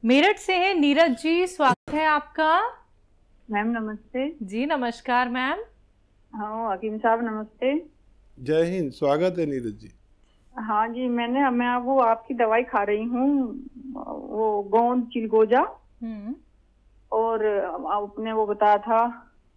मेरठ से है नीरज जी, स्वागत है आपका। मैम नमस्ते। जी नमस्कार मैम। हाँ हकीम साहब नमस्ते। जय हिंद, स्वागत है नीरज जी। हाँ जी, मैं वो आपकी दवाई खा रही हूँ, वो गोंद चिलगोजा। और आपने वो बताया था,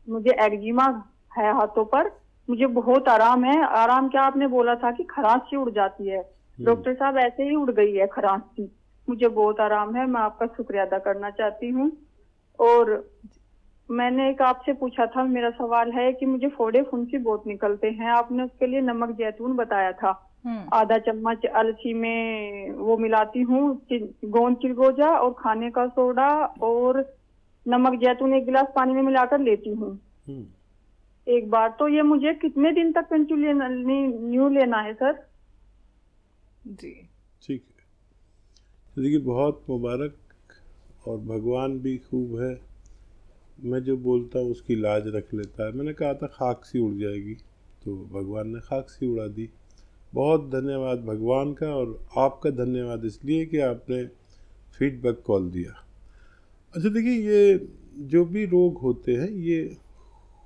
मुझे एक्जिमा है हाथों पर, मुझे बहुत आराम है। आराम क्या, आपने बोला था कि खराश सी उड़ जाती है, डॉक्टर साहब ऐसे ही उड़ गई है खराश सी, मुझे बहुत आराम है। मैं आपका शुक्रिया अदा करना चाहती हूँ। और मैंने एक आपसे पूछा था, मेरा सवाल है कि मुझे फोड़े फुंसी बहुत निकलते हैं। आपने उसके लिए नमक जैतून बताया था, आधा चम्मच अलसी में वो मिलाती हूँ, गोंद चिलगोजा और खाने का सोडा और नमक जैतून 1 गिलास पानी में मिलाकर लेती हूँ एक बार। तो ये मुझे कितने दिन तक कंटिन्यू लेना है सर? जी ठीक है, तो देखिए बहुत मुबारक, और भगवान भी खूब है, मैं जो बोलता हूँ उसकी लाज रख लेता है। मैंने कहा था खाक सी उड़ जाएगी, तो भगवान ने खाक सी उड़ा दी। बहुत धन्यवाद भगवान का, और आपका धन्यवाद इसलिए कि आपने फीडबैक कॉल दिया। अच्छा देखिए, ये जो भी रोग होते हैं ये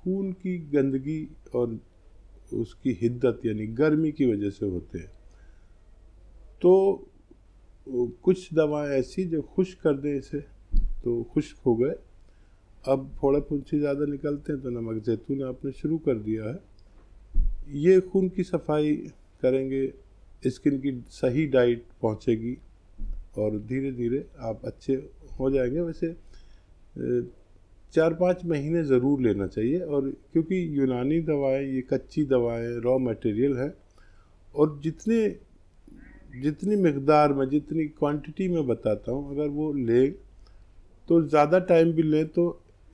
खून की गंदगी और उसकी हिद्दत यानी गर्मी की वजह से होते हैं। तो कुछ दवाएं ऐसी जो खुश्क कर दें इसे, तो खुश्क हो गए। अब फोड़े फुंसी ज़्यादा निकलते हैं तो नमक जैतून आपने शुरू कर दिया है, ये खून की सफाई करेंगे, स्किन की सही डाइट पहुंचेगी और धीरे धीरे आप अच्छे हो जाएंगे। वैसे 4-5 महीने ज़रूर लेना चाहिए, और क्योंकि यूनानी दवाएं ये कच्ची दवाएं रॉ मटेरियल है, और जितनी मकदार में जितनी क्वांटिटी में बताता हूँ अगर वो लें तो ज़्यादा टाइम भी लें तो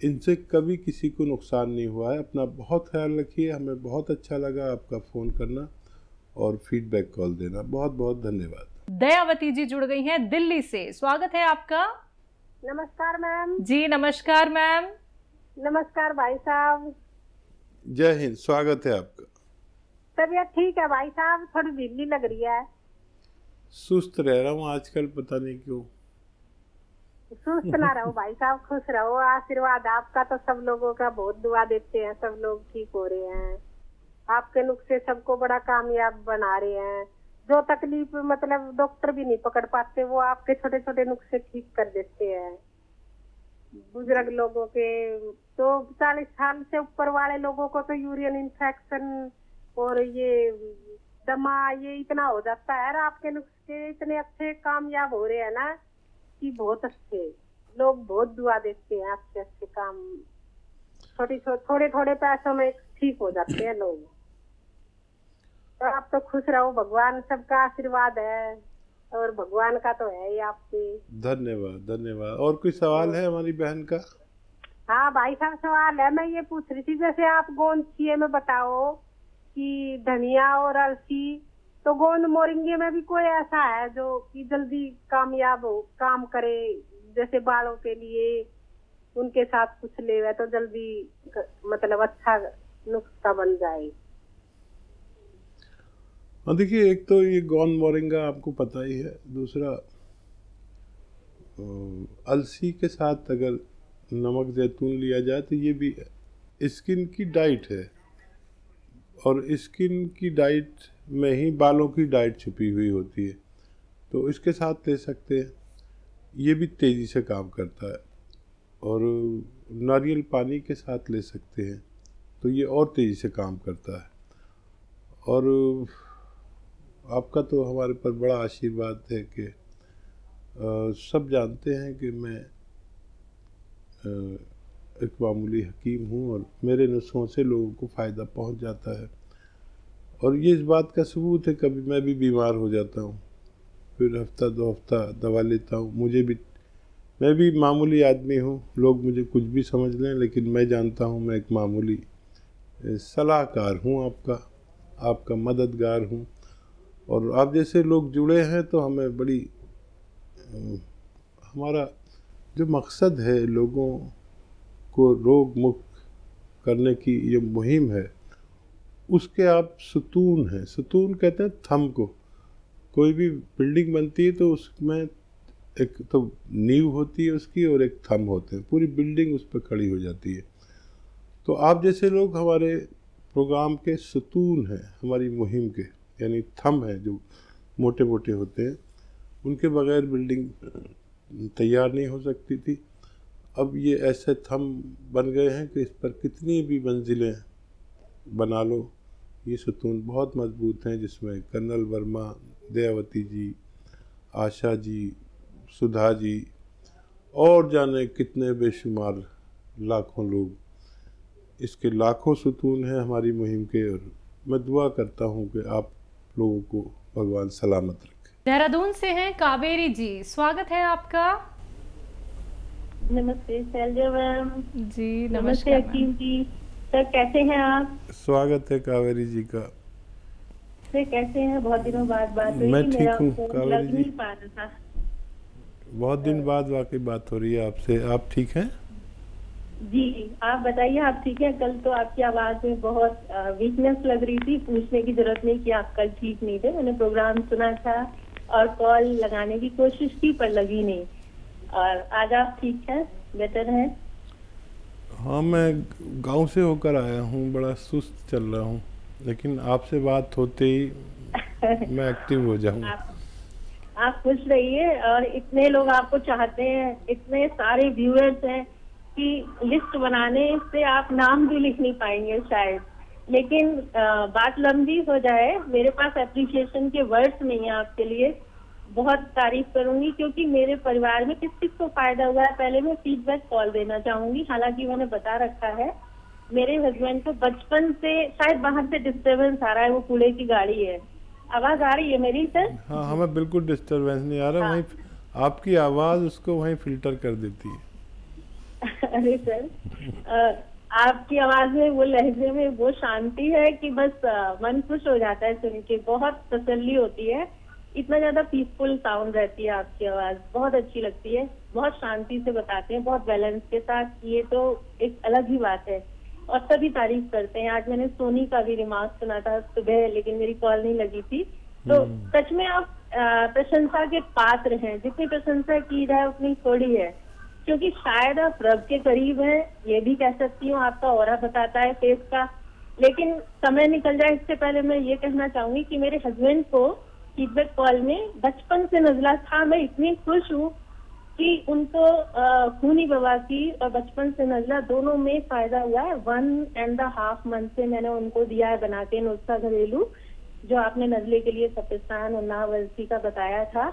इनसे कभी किसी को नुकसान नहीं हुआ है। अपना बहुत ख्याल रखिए। हमें बहुत अच्छा लगा आपका फ़ोन करना और फीडबैक कॉल देना। बहुत बहुत धन्यवाद। दयावती जी जुड़ गई हैं दिल्ली से, स्वागत है आपका। नमस्कार मैम। जी नमस्कार मैम। नमस्कार भाई साहब। जय हिंद, स्वागत है आपका। तबीयत ठीक है भाई साहब, थोड़ी ढीली लग रही है। सुस्त रह रहा हूँ आजकल, पता नहीं क्यों। सुस्त ना रहो भाई साहब, खुश रहो। आशीर्वाद आपका तो सब लोगों का, बहुत दुआ देते हैं, सब लोग ठीक हो रहे हैं। आपके नुस्खे सबको बड़ा कामयाब बना रहे हैं। जो तकलीफ मतलब डॉक्टर भी नहीं पकड़ पाते, वो आपके छोटे छोटे नुस्खे ठीक कर देते हैं। बुजुर्ग लोगों के तो 40 साल से ऊपर वाले लोगों को तो यूरिन इन्फेक्शन और ये दमा ये इतना हो जाता है। आपके नुस्खे इतने अच्छे कामयाब हो रहे हैं ना कि बहुत अच्छे, लोग बहुत दुआ देते हैं आपके अच्छे काम। थोड़े थोड़े पैसों में ठीक हो जाते हैं लोग। तो आप तो खुश रहो, भगवान सबका आशीर्वाद है और भगवान का तो है ही आपके। धन्यवाद धन्यवाद। और कोई सवाल है हमारी बहन का? हाँ भाई साहब, सवाल है। मैं ये पूछ रही थी, जैसे आप गोंद छिए में बताओ कि धनिया और अलसी, तो गोंद मोरिंगे में भी कोई ऐसा है जो कि जल्दी कामयाब हो, काम करे, जैसे बालों के लिए उनके साथ कुछ ले तो जल्दी मतलब अच्छा नुस्खा बन जाए? हाँ देखिए, एक तो ये गोंद मोरिंगा आपको पता ही है, दूसरा अलसी के साथ अगर नमक जैतून लिया जाए तो ये भी स्किन की डाइट है, और स्किन की डाइट में ही बालों की डाइट छुपी हुई होती है, तो इसके साथ ले सकते हैं। ये भी तेज़ी से काम करता है। और नारियल पानी के साथ ले सकते हैं, तो ये और तेज़ी से काम करता है। और आपका तो हमारे पर बड़ा आशीर्वाद है कि सब जानते हैं कि मैं एक मामूली हकीम हूँ और मेरे नुस्खों से लोगों को फ़ायदा पहुँच जाता है। और ये इस बात का सबूत है, कभी मैं भी बीमार हो जाता हूँ, फिर हफ्ता 2 हफ्ता दवा लेता हूँ। मैं भी मामूली आदमी हूँ, लोग मुझे कुछ भी समझ लें, लेकिन मैं जानता हूँ मैं एक मामूली सलाहकार हूँ, आपका मददगार हूँ। और आप जैसे लोग जुड़े हैं तो हमें बड़ी हमारा जो मकसद है लोगों को रोग मुक्त करने की ये मुहिम है, उसके आप सुतून हैं। सुतून कहते हैं थंब को। कोई भी बिल्डिंग बनती है तो उसमें एक तो नींव होती है उसकी और एक थंब होते हैं, पूरी बिल्डिंग उस पर खड़ी हो जाती है। तो आप जैसे लोग हमारे प्रोग्राम के सुतून हैं, हमारी मुहिम के, यानी थंब हैं जो मोटे मोटे होते हैं, उनके बगैर बिल्डिंग तैयार नहीं हो सकती थी। अब ये ऐसे थंब बन गए हैं कि इस पर कितनी भी मंजिलें बना लो, ये सुतून बहुत मजबूत हैं, जिसमें कर्नल वर्मा, दयावती जी, आशा जी, सुधा जी और जाने कितने बेशुमार लाखों लोग, इसके लाखों सुतून हैं हमारी मुहिम के। और मैं दुआ करता हूँ कि आप लोगों को भगवान सलामत रखे। देहरादून से हैं कावेरी जी, स्वागत है आपका। नमस्ते शैलजा मैम जी। नमस्ते हकीम जी। सर कैसे हैं आप? स्वागत है कावेरी जी का। सर कैसे हैं? बहुत दिनों बाद बात हुई। मैं ठीक हूँ कावेरी जी। नहीं पा रहा था। बहुत दिन बाद वाकई बात हो रही है आपसे। आप ठीक हैं? जी आप बताइए, आप ठीक हैं? कल तो आपकी आवाज में बहुत वीकनेस लग रही थी, पूछने की जरूरत नहीं कि आप कल ठीक नहीं थे। मैंने प्रोग्राम सुना था और कॉल लगाने की कोशिश की पर लगी नहीं। और आज आप ठीक हैं, बेटर हैं? हाँ, मैं गांव से होकर आया हूँ, बड़ा सुस्त चल रहा हूँ, लेकिन आपसे बात होते ही मैं एक्टिव हो जाऊँ। आप खुश रहिए। और इतने लोग आपको चाहते हैं, इतने सारे व्यूअर्स हैं कि लिस्ट बनाने से आप नाम भी लिख नहीं पाएंगे शायद। लेकिन बात लंबी हो जाए, मेरे पास एप्रिसिएशन के वर्ड्स नहीं है आपके लिए। बहुत तारीफ करूंगी क्योंकि मेरे परिवार में किस किस को फायदा हुआ है, पहले मैं फीडबैक कॉल देना चाहूंगी। हालांकि मैंने बता रखा है, मेरे हस्बैंड को बचपन से शायद बाहर से डिस्टर्बेंस आ रहा है, वो कूड़े की गाड़ी है। आवाज आ रही है मेरी सर? हाँ, हमें बिल्कुल डिस्टर्बेंस नहीं आ रहा। हाँ। वहीं आपकी आवाज उसको वहीं फिल्टर कर देती है। अरे सर, आपकी आवाज में, वो लहजे में वो शांति है कि बस मन खुश हो जाता है सुन के, बहुत तसल्ली होती है। इतना ज्यादा पीसफुल साउंड रहती है आपकी आवाज, बहुत अच्छी लगती है। बहुत शांति से बताते हैं, बहुत बैलेंस के साथ। ये तो एक अलग ही बात है और सभी तारीफ करते हैं। आज मैंने सोनी का भी रिमार्क सुना था सुबह, लेकिन मेरी कॉल नहीं लगी थी। तो सच में आप प्रशंसा के पात्र हैं। जितनी प्रशंसा की जाए उतनी थोड़ी है, क्योंकि शायद आप रब के करीब हैं, ये भी कह सकती हूँ। आपका ऑरा बताता है फेस का। लेकिन समय निकल जाए इससे पहले मैं ये कहना चाहूंगी कि मेरे हस्बैंड को फीडबैक कॉल में बचपन से नजला था। मैं इतनी खुश हूँ कि उनको खूनी बवासीर और बचपन से नजला दोनों में फायदा हुआ है। 1.5 मंथ से मैंने उनको दिया है बना के नुस्खा घरेलू, जो आपने नजले के लिए सफेस्तान और नावलसी का बताया था।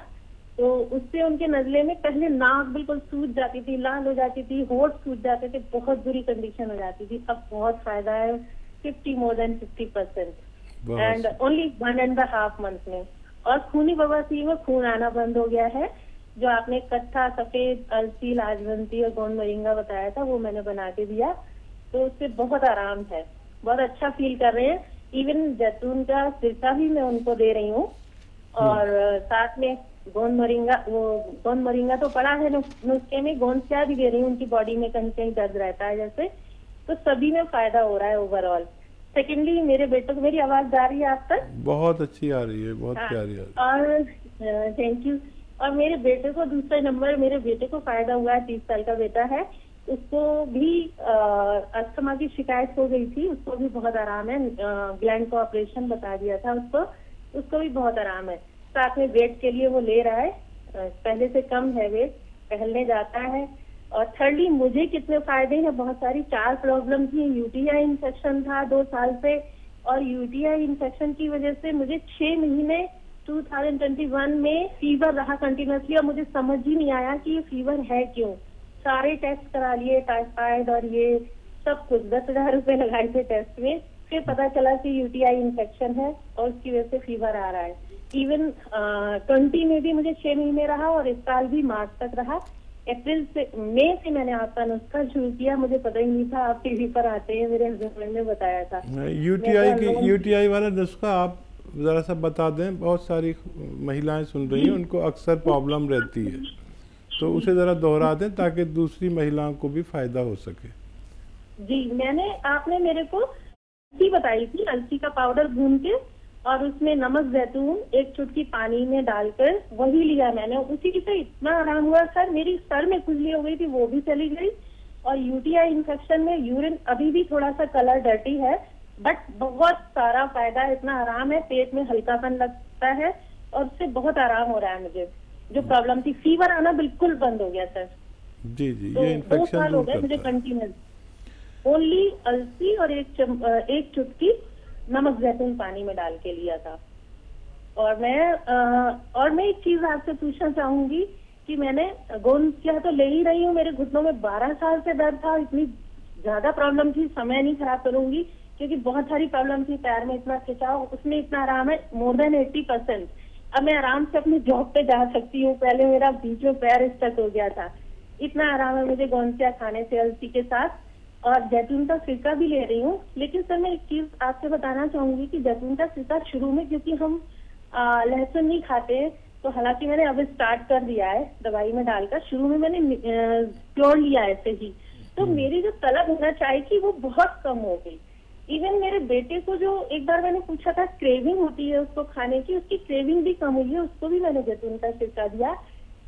तो उससे उनके नजले में पहले नाक बिल्कुल सूज जाती थी, लाल हो जाती थी, होठ सूज जाते थे, बहुत बुरी कंडीशन हो जाती थी। अब बहुत फायदा है, 50% एंड ओनली 1.5 मंथ में। और खूनी बवासीर में खून आना बंद हो गया है। जो आपने कत्था, सफेद, अलसी, लाजवंती और गोंद मोरिंगा बताया था, वो मैंने बना के दिया, तो उससे बहुत आराम है, बहुत अच्छा फील कर रहे हैं। इवन जैतून का सिरका भी मैं उनको दे रही हूँ। और साथ में गोंद मोरिंगा तो पड़ा है नुस्खे में, गोंद क्या भी दे रही हूँ। उनकी बॉडी में कहीं कहीं दर्द रहता है जैसे, तो सभी में फायदा हो रहा है ओवरऑल। सेकेंडली, मेरे बेटों को, मेरी आवाज जा रही है आप तक? बहुत अच्छी आ रही है, बहुत प्यारी आ रही है। और थैंक यू। और मेरे बेटे को दूसरा नंबर, मेरे बेटे को फायदा हुआ है। 30 साल का बेटा है, उसको भी अस्थमा की शिकायत हो गई थी, उसको भी बहुत आराम है। ग्लैंड का ऑपरेशन बता दिया था उसको भी बहुत आराम है। साथ में वेट के लिए वो ले रहा है, पहले से कम है वेट, टहलने जाता है। और थर्डली, मुझे कितने फायदे हैं, बहुत सारी 4 प्रॉब्लम थी। यूटीआई इन्फेक्शन था 2 साल से, और यूटीआई इन्फेक्शन की वजह से मुझे 6 महीने 2021 में फीवर रहा कंटिन्यूसली, और मुझे समझ ही नहीं आया कि ये फीवर है क्यों। सारे टेस्ट करा लिए, टाइफाइड और ये सब कुछ, 10,000 रुपए लगाए थे टेस्ट में। फिर पता चला कि यूटीआई इन्फेक्शन है और उसकी वजह से फीवर आ रहा है। इवन 20 में भी मुझे 6 महीने रहा, और इस साल भी मार्च तक रहा। अप्रैल से, मई से मैंने आपका नुस्खा शुरू किया, मुझे पता ही नहीं था आप टीवी पर आते हैं, मेरे हस्बैंड ने बताया था। यूटीआई वाला नुस्खा आप जरा सा बता दें, बहुत सारी महिलाएं सुन रही हैं, उनको अक्सर प्रॉब्लम रहती है, तो उसे जरा दोहरा दें ताकि दूसरी महिलाओं को भी फायदा हो सके। जी, आपने मेरे को अलसी बताई थी, अलसी का पाउडर भून के और उसमें नमक जैतून 1 चुटकी पानी में डालकर वही लिया मैंने। उसी से इतना आराम हुआ सर, मेरी सर में खुजली हो गई थी वो भी चली गई, और यूटीआई इन्फेक्शन में यूरिन अभी भी थोड़ा सा कलर डर्टी है, बट बहुत सारा फायदा है, इतना आराम है, पेट में हल्कापन लगता है और उससे बहुत आराम हो रहा है मुझे। जो प्रॉब्लम थी, फीवर आना बिल्कुल बंद हो गया सर। जी जी, तो ये इन्फेक्शन 2 साल हो गए मुझे कंटिन्यूस, ओनली अलसी और 1 चुटकी नमक जैतून पानी में डाल के लिया था। और मैं एक चीज आपसे पूछना चाहूंगी कि मैंने गोंद क्या तो ले ही रही हूँ, मेरे घुटनों में 12 साल से दर्द था, इतनी ज्यादा प्रॉब्लम थी, समय नहीं खराब करूंगी क्योंकि बहुत सारी प्रॉब्लम थी, पैर में इतना खिंचाव, उसमें इतना आराम है, मोर देन 80%। अब मैं आराम से अपनी जॉब पे जा सकती हूँ, पहले मेरा बीच में पैर स्टक हो गया था, इतना आराम है मुझे गोंदतिया खाने से अलसी के साथ। और जैतून का सिरका भी ले रही हूँ। लेकिन सर मैं एक चीज आपसे बताना चाहूंगी कि जैतून का सिरका शुरू में, क्योंकि हम लहसुन नहीं खाते, तो हालांकि मैंने अब स्टार्ट कर दिया है दवाई में डालकर, शुरू में मैंने प्योर लिया ऐसे ही, तो मेरी जो तलब होना चाय की वो बहुत कम हो गई। इवन मेरे बेटे को जो एक बार मैंने पूछा था क्रेविंग होती है उसको खाने की, उसकी क्रेविंग भी कम हुई है, उसको भी मैंने जैतून का सिरका दिया,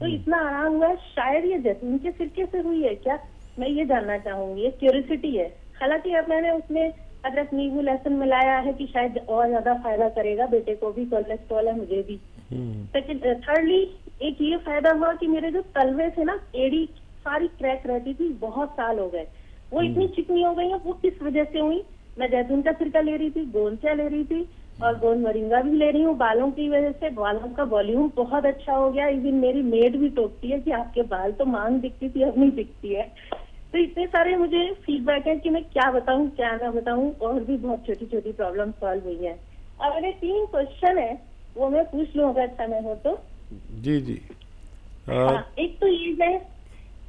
तो इतना आराम हुआ है। शायद ये जैतून के सिरके से हुई है क्या, मैं ये जानना चाहूंगी, ये क्यूरियोसिटी है। हालांकि अब मैंने उसमें अदरक नींबू लहसुन मिलाया है कि शायद और ज्यादा फायदा करेगा, बेटे को भी कोलेस्ट्रॉल है, मुझे भी। सेकंड थर्डली एक ये फायदा हुआ कि मेरे जो तलवे थे ना, एड़ी सारी क्रैक रहती थी, बहुत साल हो गए, वो इतनी चिकनी हो गई है। वो किस वजह से हुई, मैं जैतून का सिरका ले रही थी, गोंदतिया ले रही थी और गोंद मोरिंगा भी ले रही हूँ, बालों की वजह से बालों का वॉल्यूम बहुत अच्छा हो गया। इवन मेरी मेड भी टोकती है कि आपके बाल तो मांग दिखती थी, अब नहीं दिखती है। तो इतने सारे मुझे फीडबैक है कि मैं क्या बताऊं क्या ना बताऊं, और भी बहुत छोटी छोटी प्रॉब्लम सॉल्व हुई है। अब मेरे 3 क्वेश्चन है, वो मैं पूछ लूं अगर समय हो तो। जी जी। एक तो ये है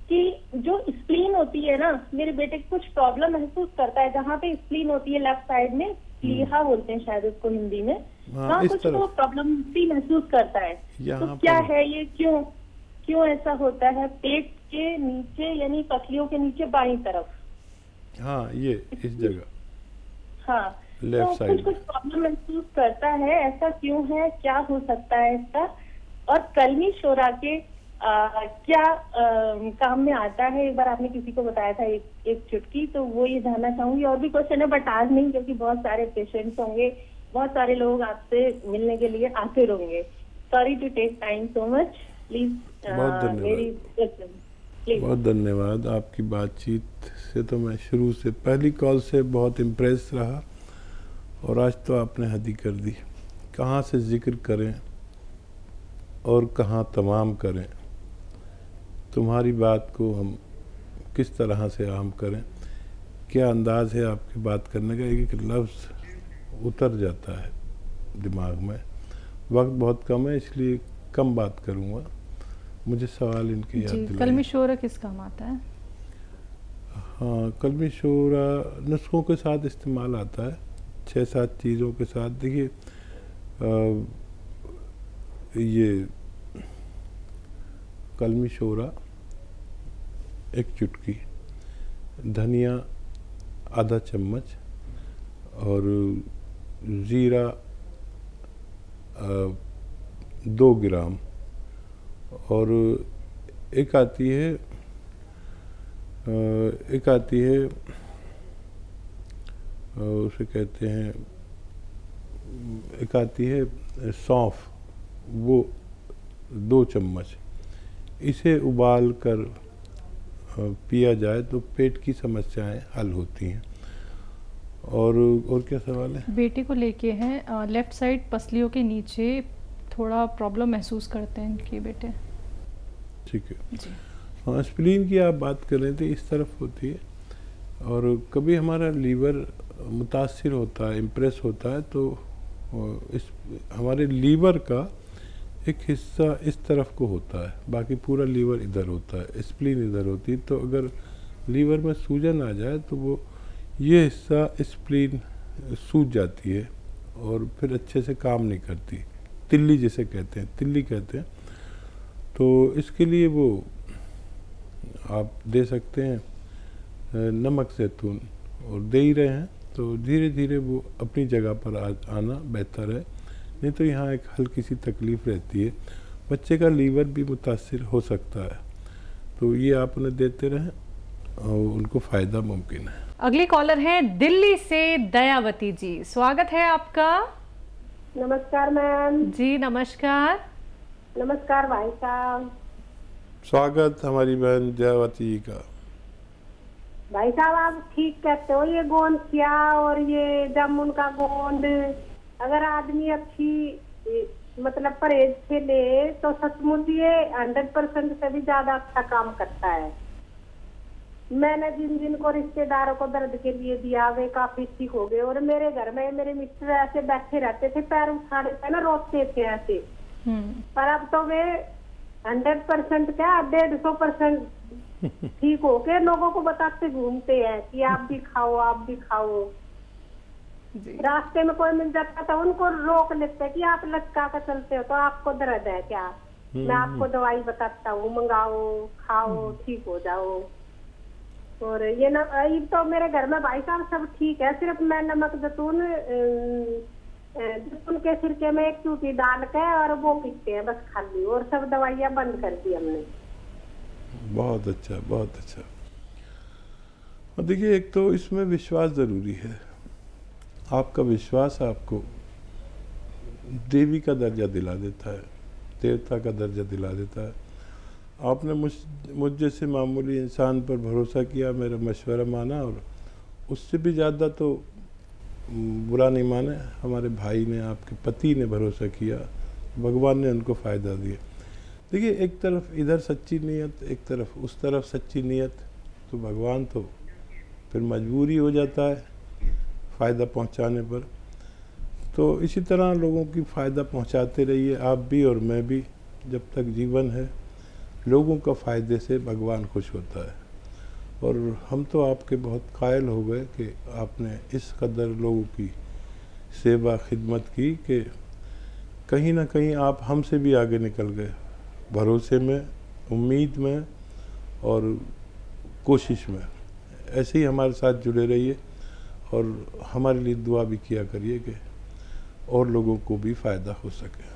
कि जो स्प्लीन होती है ना, मेरे बेटे को कुछ प्रॉब्लम महसूस करता है, जहाँ पे स्प्लीन होती है लेफ्ट साइड में, प्लीहा बोलते हैं शायद उसको हिंदी में, वहाँ कुछ तो प्रॉब्लम भी महसूस करता है। तो क्या है ये, क्यों ऐसा होता है, पेट के नीचे यानी पसलियों के नीचे बाईं तरफ? हाँ, ये इस जगह, हाँ, लेफ्ट साइड कुछ प्रॉब्लम महसूस करता है, ऐसा क्यों है, क्या हो सकता है इसका? और कलमी शोरा के क्या काम में आता है, एक बार आपने किसी को बताया था एक चुटकी, तो वो ये जानना चाहूंगी। और भी क्वेश्चन है बट आज नहीं, क्योंकि बहुत सारे पेशेंट्स होंगे, बहुत सारे लोग आपसे मिलने के लिए आते रहेंगे। Sorry to take time so much, please. बहुत धन्यवाद। आपकी बातचीत से तो मैं शुरू से, पहली कॉल से बहुत इम्प्रेस रहा, और आज तो आपने हद ही कर दी। कहाँ से जिक्र करें और कहाँ तमाम करें, तुम्हारी बात को हम किस तरह से आम करें, क्या अंदाज़ है आपकी बात करने का, एक एक लफ्ज़ उतर जाता है दिमाग में। वक्त बहुत कम है इसलिए कम बात करूँगा। मुझे सवाल इनके याद दिलाइए। कलमी शोरा किस काम आता है? हाँ, कलमी शोरा नुस्खों के साथ इस्तेमाल आता है, 6-7 चीज़ों के साथ। देखिए, ये कलमी शोरा 1 चुटकी, धनिया आधा चम्मच, और ज़ीरा 2 ग्राम, और एक आती है उसे कहते हैं, एक आती है सौंफ, वो 2 चम्मच। इसे उबाल कर पिया जाए तो पेट की समस्याएं हल होती हैं। और क्या सवाल है? बेटे को लेके हैं, लेफ्ट साइड पसलियों के नीचे थोड़ा प्रॉब्लम महसूस करते हैं इनके बेटे। ठीक है जी। हाँ, स्प्लीन की आप बात कर रहे थे, इस तरफ होती है, और कभी हमारा लीवर मुतासिर होता है, इम्प्रेस होता है, तो इस हमारे लीवर का एक हिस्सा इस तरफ को होता है, बाकी पूरा लीवर इधर होता है, स्प्लीन इधर होती है। तो अगर लीवर में सूजन आ जाए तो वो ये हिस्सा स्प्लीन सूज जाती है और फिर अच्छे से काम नहीं करती, तिल्ली जिसे कहते हैं, तिल्ली कहते हैं। तो इसके लिए वो आप दे सकते हैं नमक जैतून, और दे ही रहे हैं, तो धीरे धीरे वो अपनी जगह पर आना बेहतर है। नहीं तो यहाँ एक हल्की सी तकलीफ़ रहती है, बच्चे का लीवर भी मुतासिर हो सकता है, तो ये आप उन्हें देते रहें और उनको फ़ायदा मुमकिन है। अगली कॉलर है दिल्ली से दयावती जी, स्वागत है आपका। नमस्कार मैम। जी नमस्कार। नमस्कार भाई साहब। स्वागत हमारी बहन दयावती जी का। भाई साहब आप ठीक कहते हो, ये गोंद किया और ये जामुन का गोंद अगर आदमी अच्छी मतलब परहेज से ले तो सचमुच ये 100% से भी ज्यादा अच्छा काम करता है। मैंने जिन जिन को रिश्तेदारों को दर्द के लिए दिया वे काफी ठीक हो गए। और मेरे घर में मेरे मिस्टर ऐसे बैठे रहते थे, पैर उठाने पे ना रोकते थे ऐसे, पर अब तो वे 100% क्या 150% ठीक हो के लोगों को बताते घूमते हैं कि आप भी खाओ आप भी खाओ। रास्ते में कोई मिल जाता तो उनको रोक लेते कि आप लटका कर चलते हो तो आपको दर्द है क्या, मैं आपको दवाई बताता हूँ, मंगाओ खाओ ठीक हो जाओ। और ये न तो मेरे घर में भाई साहब सब ठीक है, सिर्फ मैं नमक जैतून के सिरके में एक चूटी डाल के और वो पीते हैं बस खाली, और सब दवाइयाँ बंद कर दी हमने। बहुत अच्छा बहुत अच्छा। और देखिए एक तो इसमें विश्वास ज़रूरी है, आपका विश्वास आपको देवी का दर्जा दिला देता है, देवता का दर्जा दिला देता है। आपने मुझ जैसे मामूली इंसान पर भरोसा किया, मेरा मशवरा माना, और उससे भी ज़्यादा तो बुरा नहीं माने हमारे भाई ने, आपके पति ने भरोसा किया, भगवान ने उनको फ़ायदा दिया। देखिए एक तरफ इधर सच्ची नीयत, एक तरफ उस तरफ सच्ची नीयत, तो भगवान तो फिर मजबूरी हो जाता है फ़ायदा पहुंचाने पर। तो इसी तरह लोगों की फ़ायदा पहुंचाते रहिए, आप भी और मैं भी, जब तक जीवन है। लोगों का फ़ायदे से भगवान खुश होता है। और हम तो आपके बहुत कायल हो गए कि आपने इस कदर लोगों की सेवा खिदमत की कि कहीं ना कहीं आप हमसे भी आगे निकल गए, भरोसे में, उम्मीद में और कोशिश में। ऐसे ही हमारे साथ जुड़े रहिए और हमारे लिए दुआ भी किया करिए कि और लोगों को भी फ़ायदा हो सके।